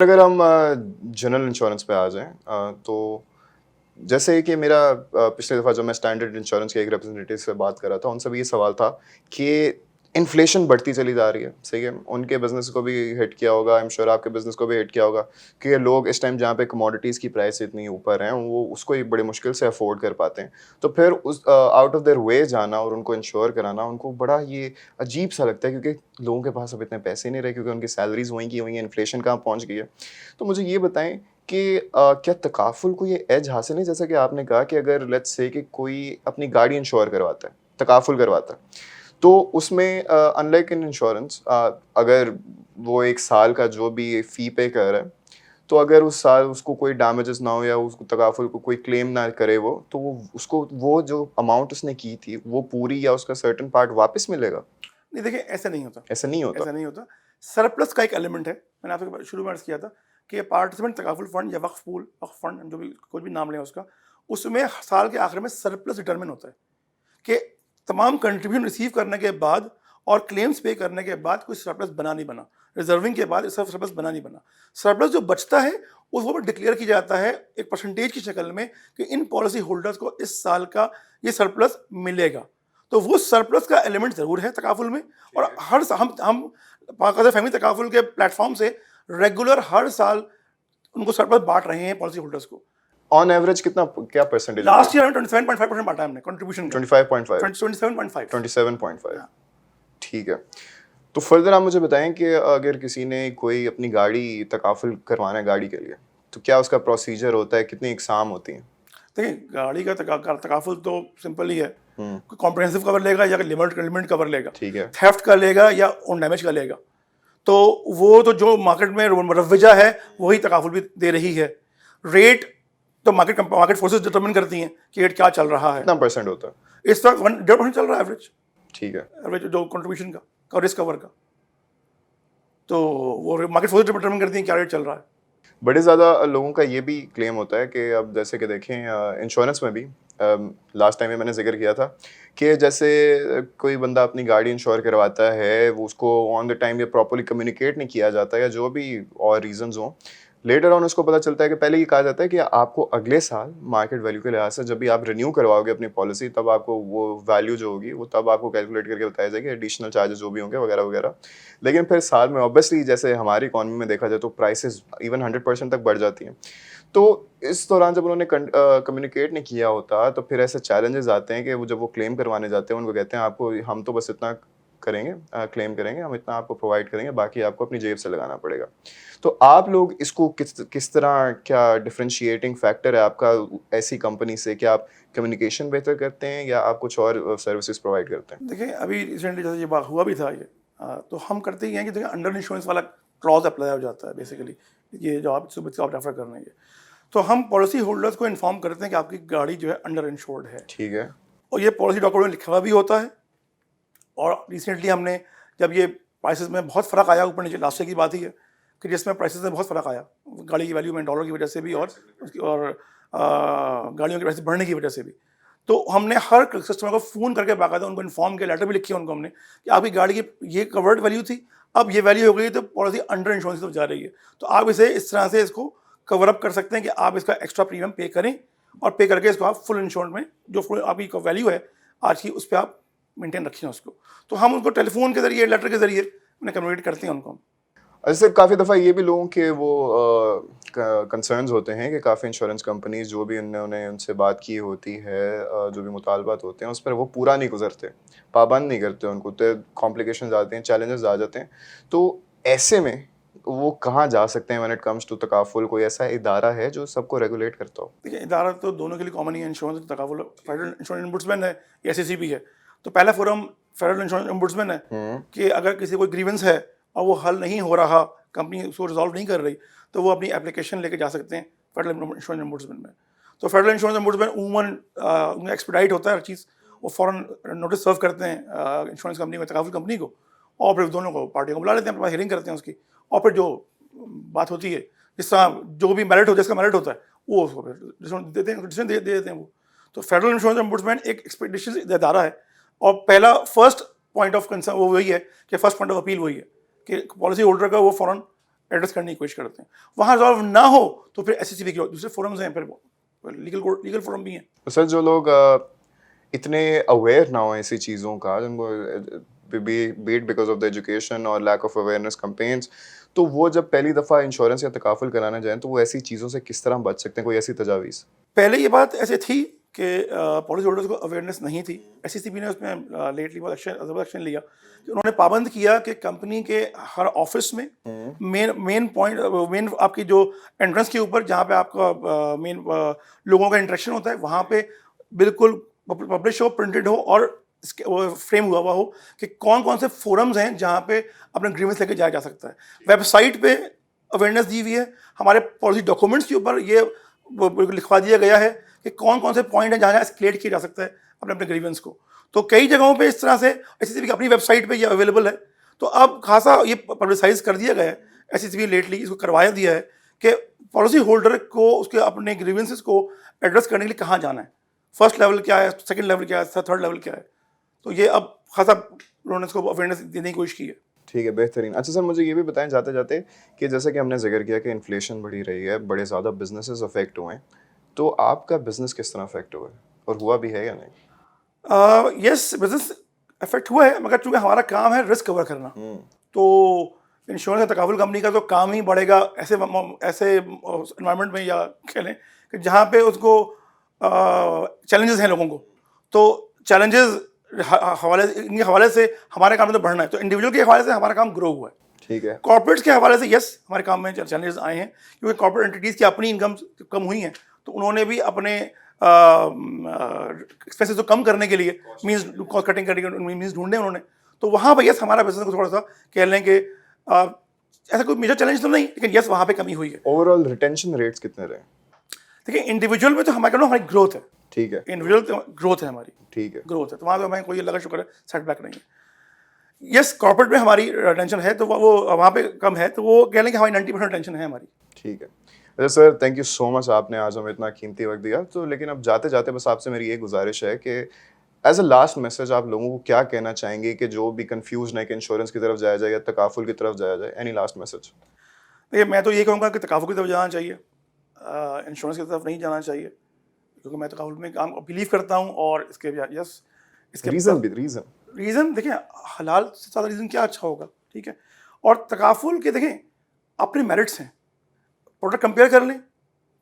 अगर हम general insurance पे आ जाएँ तो जैसे कि मेरा पिछली दफ़ा जब मैं स्टैंडर्ड इंश्योरेंस के एक रिप्रेजेंटेटिव से बात कर रहा था, उनसे भी ये सवाल था कि इन्फ्लेशन बढ़ती चली जा रही है, सही है? उनके बिज़नेस को भी हिट किया होगा, आई एम श्योर आपके बिज़नेस को भी हिट किया होगा कि ये लोग इस टाइम जहाँ पे कमोडिटीज़ की प्राइस इतनी ऊपर हैं, वो उसको एक बड़ी मुश्किल से अफ़ोर्ड कर पाते हैं। तो फिर उस आउट ऑफ देयर वे जाना और उनको इंश्योर कराना, उनको बड़ा ये अजीब-सा लगता है क्योंकि लोगों के पास अब इतने पैसे नहीं रहे क्योंकि उनकी सैलरीज़ वहीं की वहीं हैं, इन्फ्लेशन कहाँ पहुँच गई है। तो मुझे ये बताएँ कि क्या तकाफ़ुल को ये एज हासिल है जैसा कि आपने कहा कि अगर लेट्स से कि कोई अपनी गाड़ी इंश्योर करवाता है, तकाफ़ुल करवाता है, तो उसमें अनलाइक इन इंश्योरेंस अगर वो 1 साल का जो भी फ़ी पे कर रहा है, तो अगर उस साल उसको कोई डैमेजेस ना हो या उसको तकाफ़ुल को कोई क्लेम ना करे वो, तो वो उसको वो जो अमाउंट उसने की थी, वो पूरी या उसका सर्टेन पार्ट वापस मिलेगा? नहीं, देखिए ऐसा नहीं होता। ऐसा नहीं होता? ऐसा नहीं होता। सरप्लस का एक एलिमेंट है, मैंने आपसे शुरू में अर्ज़ किया था कि पार्टिसिपेंट तकाफुल फंड या वक्फ पूल, वक्फ फंड जो भी कोई भी नाम लें उसका, उसमें साल के आखिर में सरप्लस डिटरमिन होता है कि तमाम कंट्रीब्यूशन रिसीव करने के बाद और क्लेम्स पे करने के बाद कोई सरप्लस बना नहीं बना, रिजर्विंग के बाद इसका सरप्लस बना नहीं बना। सरप्लस जो बचता है उसको डिक्लेयर किया जाता है एक परसेंटेज की शक्ल में कि इन पॉलिसी होल्डर्स को इस साल का ये सरप्लस मिलेगा। तो वो सरप्लस का एलिमेंट ज़रूर है तकाफुल में। और हर हम पाकिस्तान फैमिली तकाफुल के प्लेटफॉर्म से रेगुलर हर साल उनको सरप्लस बांट रहे हैं पॉलिसी होल्डर्स को। ऑन एवरेज कितना क्या परसेंटेज? लास्ट ईयर हमें 27.5% बांटा है हमने कंट्रीब्यूशन का। 25.5 27.5। 27.5 ठीक है। तो फर्दर आप मुझे बताएं कि अगर किसी ने कोई अपनी गाड़ी तकाफुल करवाना है गाड़ी के लिए, तो क्या उसका प्रोसीजर होता है, कितनी इकसाम होती हैं? देखिए गाड़ी का तकाफुल तो सिंपल ही है, कोई कॉम्प्रहेंसिव कवर लेगा या लिमिट कवर लेगा, ठीक है। थेफ्ट का लेगा या ओन डैमेज का लेगा। तो वो तो जो मार्केट में रवैजा है वही तकाफुल भी दे रही है। रेट तो मार्केट फोर्सेस डिटरमिन करती हैं कि रेट क्या चल रहा है। कितना परसेंट होता है? इस वक्त 1.5% चल रहा है एवरेज। ठीक है। एवरेज जो कंट्रीब्यूशन का रिस्क कवर का, तो वो मार्केट फोर्सेस डिटरमिन करती हैं क्या रेट चल रहा है। बड़े ज़्यादा लोगों का ये भी क्लेम होता है कि अब जैसे कि देखें इंश्योरेंस में भी लास्ट टाइम में मैंने जिक्र किया था कि जैसे कोई बंदा अपनी गाड़ी इंश्योर करवाता है, वो उसको ऑन द टाइम ये प्रॉपर्ली कम्युनिकेट नहीं किया जाता या जो भी और रीजंस हों, लेटर ऑन उसको पता चलता है कि पहले ये कहा जाता है कि आपको अगले साल मार्केट वैल्यू के लिहाज से जब भी आप रिन्यू करवाओगे अपनी पॉलिसी, तब आपको वो वैल्यू जो होगी वो तब आपको कैलकुलेट करके बताया जाएगा, एडिशनल चार्जेस जो भी होंगे वगैरह वगैरह। लेकिन फिर साल में ऑब्वियसली जैसे हमारी इकॉनमी में देखा जाए तो प्राइसेस इवन 100% तक बढ़ जाती हैं। तो इस दौरान जब उन्होंने कम्युनिकेट नहीं किया होता तो फिर ऐसे चैलेंजेस आते हैं कि वो जब वो क्लेम करवाने जाते हैं उनको कहते हैं आपको हम तो बस इतना करेंगे, क्लेम करेंगे, हम इतना आपको प्रोवाइड करेंगे, बाकी आपको अपनी जेब से लगाना पड़ेगा। तो आप लोग इसको किस तरह, क्या डिफरेंशिएटिंग फैक्टर है आपका ऐसी कंपनी से? क्या आप कम्युनिकेशन बेहतर करते हैं या आप कुछ और सर्विसेज प्रोवाइड करते हैं? देखिए अभी रिसेंटली जैसे ये बात हुआ भी था ये, तो हम करते ही हैं कि देखिए अंडर इंश्योरेंस वाला क्लॉज अप्लाई हो जाता है बेसिकली, ये जो आप सुबह आप रेफर कर रहे हैं। तो हम पॉलिसी होल्डर्स को इन्फॉर्म करते हैं कि आपकी गाड़ी जो है अंडर इंश्योर्ड है, ठीक है। और ये पॉलिसी डॉक्यूमेंट में लिखा हुआ भी होता है। और रिसेंटली हमने जब ये प्राइसेस में बहुत फ़र्क आया ऊपर नीचे, लास्ट ईयर की बात ही है कि जिसमें प्राइसेस में बहुत फ़र्क आया गाड़ी की वैल्यू में डॉलर की वजह से भी और उसकी और गाड़ियों के प्राइस बढ़ने की वजह से भी, तो हमने हर कस्टमर को फ़ोन करके बाकायदा उनको इन्फॉर्म किया, लेटर भी लिखी है उनको हमने कि आपकी गाड़ी की ये कवर्ड वैल्यू थी, अब ये वैल्यू हो गई तो पॉलिसी अंडर इंश्योरेंस तो जा रही है, तो आप इसे इस तरह से इसको कवर अप कर सकते हैं कि आप इसका एक्स्ट्रा प्रीमियम पे करें और पे करके इसको आप फुल इंश्योरेंस में जो फुल आपकी वैल्यू है आज की उस पर आप मेंटेन रखें उसको। तो हम उनको टेलीफोन के ज़रिए, लेटर के ज़रिए उन्हें कम्युनिकेट करते हैं उनको। ऐसे काफ़ी दफ़ा ये भी लोगों के वो कंसर्न्स होते हैं कि काफ़ी इंश्योरेंस कंपनीज जो भी उन्होंने उनसे बात की होती है, जो भी मुतालबात होते हैं उस पर वो पूरा नहीं गुजरते, पाबंद नहीं करते उनको, तो कॉम्प्लिकेशंस आते हैं, चैलेंजेस आ जाते हैं। तो ऐसे में वो कहाँ जा सकते हैं when it comes to takaful? कोई ऐसा इदारा है जो सबको रेगुलेट करता हो? देखिए इदारा तो दोनों के लिए कॉमन ही है, insurance takaful federal insurance ombudsman है, एसएसीबी है। तो पहला फोरम फेडरल इंश्योरेंस ओम्बुड्समैन है कि अगर किसी कोई ग्रीवेंस है और वो हल नहीं हो रहा, कंपनी उसको रिजॉल्व नहीं कर रही, तो वो अपनी एप्लीकेशन लेके जा सकते हैं फेडरल इंश्योरेंस ओम्बुड्समैन में। तो फेडरल इंश्योरेंस ओम्बुड्समैन उनका एक्सपीडाइट होता है हर चीज़, वो फ़ौरन नोटिस सर्व करते हैं इंश्योरेंस कंपनी को, तकाफुल कंपनी को, और फिर दोनों को पार्टियों को बुला लेते हैं, अपने पास हियरिंग करते हैं उसकी, और फिर जो बात होती है जिस तरह जो भी मेरिट होता है, जिसका मेरिट होता है वो उसको फिर डिसीजन दे देते हैं वो। तो फेडरल इंश्योरेंस ओम्बुड्समैन एक एक्सपेडिशन इदारा है, और पहला फर्स्ट पॉइंट ऑफ कंसर्न वो वही है कि फर्स्ट पॉइंट ऑफ अपील वही है कि पॉलिसी होल्डर का वो फ़ौरन ایڈریس کرنے کی کوشش کرتے ہیں. وہاں ریزالو نہ ہو تو پھر SCCB کے دوسرے فورمز ہیں, پھر لیگل فورم بھی ہیں. سر جو لوگ اتنے اویئر نہ ہوں ایسی چیزوں کا, جن کو but because of the education اور لیک آف اویئرنیس کمپینس, تو وہ جب پہلی دفعہ انشورنس یا تکافل کرانے جائیں تو وہ ایسی چیزوں سے کس طرح بچ سکتے ہیں, کوئی ایسی تجاویز؟ پہلے یہ بات ایسے تھی کہ پالیسی ہولڈرز کو اویئرنیس نہیں تھی. SCCB نے اس میں لیٹلی بہت ایکشن لیا کہ انہوں نے پابند کیا کہ کمپنی کے ہر آفس میں مین پوائنٹ, مین آپ کی جو انٹرنس کے اوپر جہاں پہ آپ کا مین لوگوں کا انٹریکشن ہوتا ہے, وہاں پہ بالکل پبلش ہو, پرنٹڈ ہو اور فریم ہوا ہو کہ کون کون سے فورمز ہیں جہاں پہ اپنے گریونس لے کے جایا جا سکتا ہے. ویب سائٹ پہ اویئرنیس دی ہوئی ہے, ہمارے پالیسی ڈاکومنٹس کے اوپر یہ لکھوا دیا گیا ہے کہ کون کون سے پوائنٹ ہیں جہاں جہاں اسکلیٹ کیا جا سکتا ہے اپنے گریونس کو. تو کئی جگہوں پہ اس طرح سے SCCB کی اپنی ویب سائٹ پہ یہ اویلیبل ہے. تو اب خاصا یہ پبلسائز کر دیا گیا ہے, SCCB لیٹلی اس کو کروایا دیا ہے کہ پالیسی ہولڈر کو اس کے اپنے گریونسز کو ایڈریس کرنے کے لیے کہاں جانا ہے, فرسٹ لیول کیا ہے, سیکنڈ لیول کیا ہے, تھرڈ لیول کیا ہے. تو یہ اب خاصا انہوں نے اس کو اویئرنیس دینے کی کوشش کی ہے. ٹھیک ہے, بہترین. اچھا سر, مجھے یہ بھی بتائیں جاتے جاتے کہ جیسے کہ ہم نے ذکر کیا کہ انفلیشن بڑھی رہی ہے, بڑے زیادہ بزنسز افیکٹ ہوئے ہیں, تو آپ کا بزنس کس طرح افیکٹ ہوا ہے اور ہوا بھی ہے یا نہیں؟ یس, بزنس افیکٹ ہوا ہے, مگر چونکہ ہمارا کام ہے رسک کور کرنا, تو انشورنس یا تکافل کمپنی کا تو کام ہی بڑھے گا ایسے انوائرمنٹ میں, یا کہہ لیں کہ جہاں پہ اس کو چیلنجز ہیں لوگوں کو. تو چیلنجز ان کے حوالے سے ہمارے کام میں تو بڑھنا ہے, تو انڈیویجول کے حوالے سے ہمارا کام گرو ہوا ہے. ٹھیک ہے. کارپوریٹس کے حوالے سے یس, ہمارے کام میں چیلنجز آئے ہیں کیونکہ کارپوریٹ انٹیٹیز کی اپنی انکم کم ہوئی ہیں, تو انہوں نے بھی اپنے ایکسپینسز کو کم کرنے کے لیے مینس کاسٹ کٹنگ کرنے کے مینس ڈھونڈے انہوں نے. تو وہاں پہ یس ہمارا بزنس کو تھوڑا سا کہہ لیں کہ ایسا کوئی میجر چیلنج تو نہیں, لیکن یس وہاں پہ کمی ہوئی ہے. اوور آل ریٹینشن ریٹس کتنے رہے؟ دیکھیں انڈیویجول میں تو ہماری گروتھ ہے. ٹھیک ہے, انڈیویجول گروتھ ہے ہماری. ٹھیک ہے, گروتھ ہے, تو وہاں پہ ہمیں کوئی اللہ کا شکر ہے سیٹ بیک نہیں ہے. یس کارپوریٹ میں ہماری ٹینشن ہے, تو وہ وہاں پہ کم ہے, تو وہ کہہ لیں کہ ہماری 90% ٹینشن ہے ہماری. ٹھیک ہے. اچھا سر, تھینک یو سو مچ, آپ نے آج ہمیں اتنا قیمتی وقت دیا. تو لیکن اب جاتے جاتے بس آپ سے میری یہ گزارش ہے کہ ایز اے لاسٹ میسج آپ لوگوں کو کیا کہنا چاہیں گے کہ جو بھی کنفیوژ ہے کہ انشورنس کی طرف جایا جائے یا تکافل کی طرف جایا جائے, اینی لاسٹ میسج؟ دیکھیے میں تو یہ کہوں گا کہ تکافل کی طرف جانا چاہیے, انشورنس کی طرف نہیں جانا چاہیے, کیونکہ میں تکافل میں کام بلیو کرتا ہوں. اور اس کے یس اس کے ریزن دیکھیں, حلال سے زیادہ ریزن کیا اچھا ہوگا, ٹھیک ہے. اور تکافل کے دیکھیں اپنے میرٹس ہیں, پروڈکٹ کمپیئر کر لیں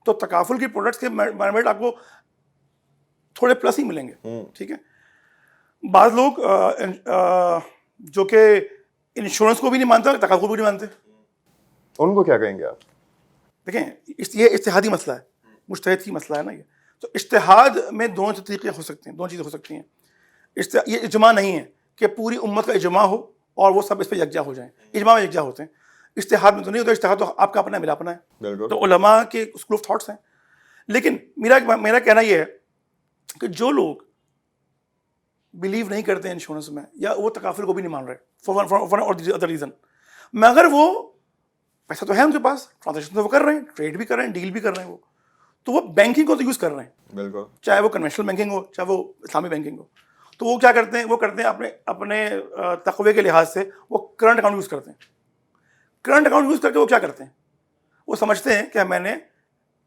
تو تکافل کی پروڈکٹس کے میرٹ آپ کو تھوڑے پلس ہی ملیں گے, ٹھیک ہے. بعض لوگ جو کہ انشورنس کو بھی نہیں مانتے, تکافل کو بھی نہیں مانتے, ان کو کیا کہیں گے آپ؟ دیکھیں یہ اجتہادی مسئلہ ہے, مجتہد کی مسئلہ ہے نا یہ. تو اجتہاد میں دونوں طریقے ہو سکتے ہیں, دونوں چیزیں ہو سکتی ہیں. یہ اجماع نہیں ہے کہ پوری امت کا اجماع ہو اور وہ سب اس پہ یکجا ہو جائیں. اجماع میں یکجا ہوتے ہیں, اجتہاد میں تو نہیں ہوتا. اجتہاد تو آپ کا اپنا میرا اپنا ہے, تو علماء کے اسکول آف تھاٹس ہیں. لیکن میرا کہنا یہ ہے کہ جو لوگ بلیو نہیں کرتے انشورنس میں, یا وہ تکافل کو بھی نہیں مان رہے فار اور ادر ریزن, مگر وہ پیسہ تو ہے ان کے پاس, ٹرانزیکشن تو وہ کر رہے ہیں, ٹریڈ بھی کر رہے ہیں, ڈیل بھی کر رہے ہیں, تو وہ بینکنگ کو تو یوز کر رہے ہیں, بالکل, چاہے وہ کنونشنل بینکنگ ہو چاہے وہ اسلامی بینکنگ ہو. تو وہ کیا کرتے ہیں, وہ کرتے ہیں اپنے تقوی کے لحاظ سے وہ کرنٹ اکاؤنٹ یوز کرتے ہیں. کرنٹ اکاؤنٹ یوز کر کے وہ کیا کرتے ہیں, وہ سمجھتے ہیں کہ میں نے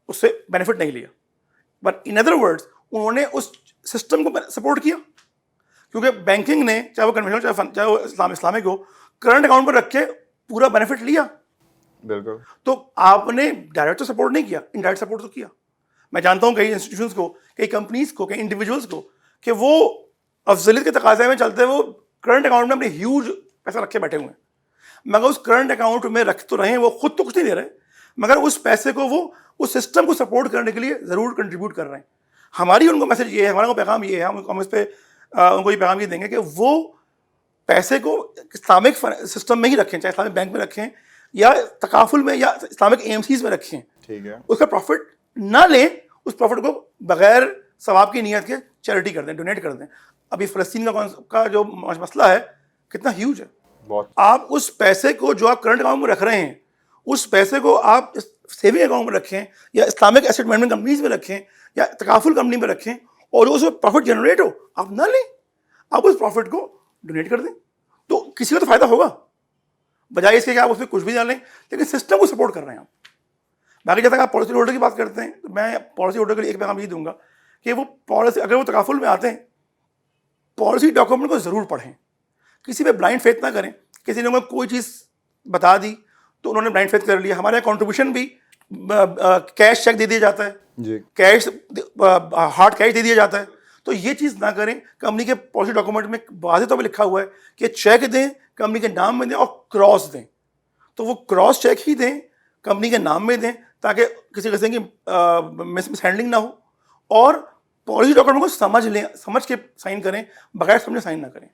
اس سے بینیفٹ نہیں لیا, بٹ ان ادر ورڈس انہوں نے اس سسٹم کو سپورٹ کیا, کیونکہ بینکنگ نے چاہے وہ کنونشنل چاہے وہ اسلامک ہو, کرنٹ اکاؤنٹ پر رکھ کے پورا بینیفٹ لیا. بالکل. تو آپ نے ڈائریکٹ تو سپورٹ نہیں کیا, انڈائریکٹ سپورٹ تو کیا. میں جانتا ہوں کئی انسٹیٹیوشنس کو, کئی کمپنیز کو, کئی انڈیویجولس کو کہ وہ افضلیت کے تقاضے میں چلتے وہ کرنٹ اکاؤنٹ میں اپنے ہیوج پیسہ رکھے بیٹھے ہوئے ہیں, مگر اس کرنٹ اکاؤنٹ میں رکھ تو رہے ہیں, وہ خود تو کچھ نہیں دے رہے, مگر اس پیسے کو وہ اس سسٹم کو سپورٹ کرنے کے لیے ضرور کنٹریبیوٹ کر رہے ہیں. ہماری ان کو میسج یہ ہے, ہمارا کو پیغام یہ ہے, ہم اس پہ ان کو یہ پیغام یہ دیں گے کہ وہ پیسے کو اسلامک سسٹم میں ہی رکھیں, چاہے اسلامک بینک میں رکھیں یا تکافل میں یا اسلامک AMCs میں رکھیں. ٹھیک ہے. اس کا پروفٹ نہ لیں, اس پروفٹ کو بغیر ثواب کی نیت کے چیریٹی کر دیں, ڈونیٹ کر دیں. ابھی فلسطین کا جو مسئلہ ہے کتنا ہیوج ہے. آپ اس پیسے کو جو آپ کرنٹ اکاؤنٹ میں رکھ رہے ہیں, اس پیسے کو آپ سیونگ اکاؤنٹ میں رکھیں یا اسلامک ایسٹ مینجمنٹ کمپنیز میں رکھیں یا تکافل کمپنی میں رکھیں, اور جو اس میں پروفٹ جنریٹ ہو آپ نہ لیں, آپ اس پروفٹ کو ڈونیٹ کر دیں, تو کسی کو تو فائدہ ہوگا. बजाय इसके कि आप उसमें कुछ भी डालें, लेकिन सिस्टम को सपोर्ट कर रहे हैं आप। बाकी जब तक आप पॉलिसी होल्डर की बात करते हैं, तो मैं पॉलिसी होल्डर के लिए एक पैगाम ये दूंगा कि वो पॉलिसी, अगर वो तकाफुल में आते हैं, पॉलिसी डॉक्यूमेंट को ज़रूर पढ़ें, किसी पे ब्लाइंड फेथ ना करें। किसी ने कोई चीज़ बता दी तो उन्होंने ब्लाइंड फेथ कर लिया। हमारे यहाँ कॉन्ट्रीब्यूशन भी कैश चेक दे दिया जाता है जी, कैश हार्ड कैश दे दिया जाता है। तो ये चीज़ ना करें। कंपनी के पॉलिसी डॉक्यूमेंट में वाज़ेह तौर पर लिखा हुआ है कि चेक दें, कंपनी के नाम में दें और क्रॉस दें। तो वो क्रॉस चेक ही दें, कंपनी के नाम में दें, ताकि किसी किस्म की मिस हैंडलिंग ना हो। और पॉलिसी डॉक्यूमेंट को समझ लें, समझ के साइन करें, बगैर समझे साइन ना करें।